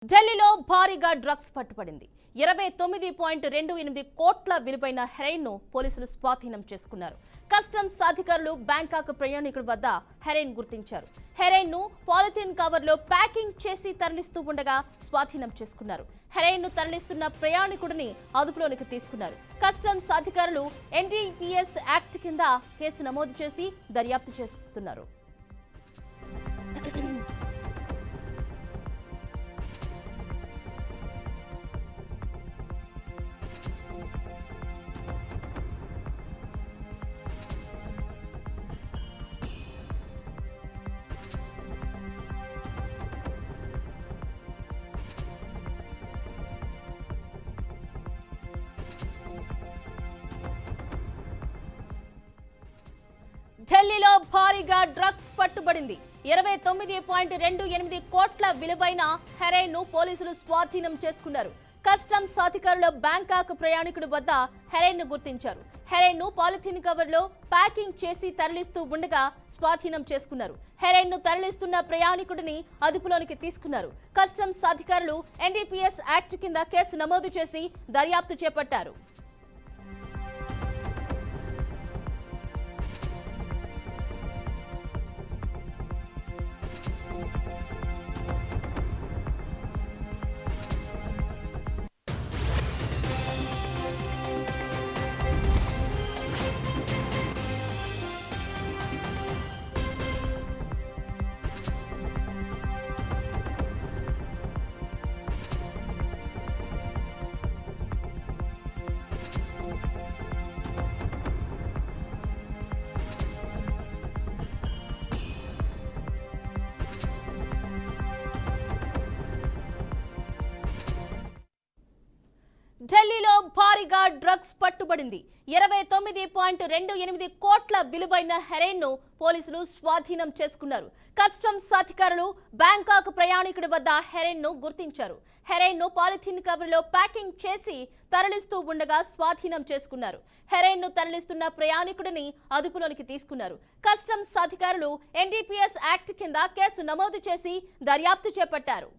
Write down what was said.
ఢిల్లీలో భారీగా డ్రగ్స్ పట్టుబడింది. 29.28 కోట్ల విలువైన హెరాయిన్ ను పోలీసులు స్వాధీనం చేసుకున్నారు. కస్టమ్స్ అధికారులు బ్యాంకాక్ ప్రయాణికుడి వద్ద హెరాయిన్ గుర్తించారు. హెరాయిన్ ను పాలిథిన్ కవర్ లో ప్యాకింగ్ చేసి తరలిస్తూ ఉండగా స్వాధీనం చేసుకున్నారు. హెరాయిన్ ను తరలిస్తున్న ప్రయాణికుడిని అదుపులోనికి తీసుకున్నారు. కస్టమ్స్ అధికారులు ఎన్డీపీఎస్ యాక్ట్ కింద కేసు నమోదు చేసి దర్యాప్తు చేస్తున్నారు. ఢిల్లీలో భారీగా డ్రగ్స్ పట్టుబడింది. 29.28 కోట్ల విలువైన హెరాయిన్ ను పోలీసులు స్వాధీనం చేసుకున్నారు. కస్టమ్స్ అధికారులు బ్యాంకాక్ ప్రయాణికుడి వద్ద హెరాయిన్ ను గుర్తించారు. హెరాయిన్ ను పాలిథిన్ కవర్ లో ప్యాకింగ్ చేసి తరలిస్తూ ఉండగా స్వాధీనం చేసుకున్నారు. హెరాయిన్ ను తరలిస్తున్న ప్రయాణికుడిని అదుపులోనికి తీసుకున్నారు. కస్టమ్స్ అధికారులు ఎన్డీపీఎస్ యాక్ట్ కింద కేసు నమోదు చేసి దర్యాప్తు చేపట్టారు. ఢిల్లీలో భారీగా డ్రగ్స్ పట్టుబడింది. 29.28 కోట్ల విలువైన హెరాయిన్ ను పోలీసులు స్వాధీనం చేసుకున్నారు. కస్టమ్స్ అధికారులు బ్యాంకాక్ ప్రయాణికుడి వద్ద హెరాయిన్ ను గుర్తించారు. హెరాయిన్ ను పాలిథిన్ కవర్ లో ప్యాకింగ్ చేసి తరలిస్తూ ఉండగా స్వాధీనం చేసుకున్నారు. హెరాయిన్ ను తరలిస్తున్న ప్రయాణికుడిని అదుపులోనికి తీసుకున్నారు. కస్టమ్స్ అధికారులు ఎన్డీపీఎస్ యాక్ట్ కింద కేసు నమోదు చేసి దర్యాప్తు చేపట్టారు.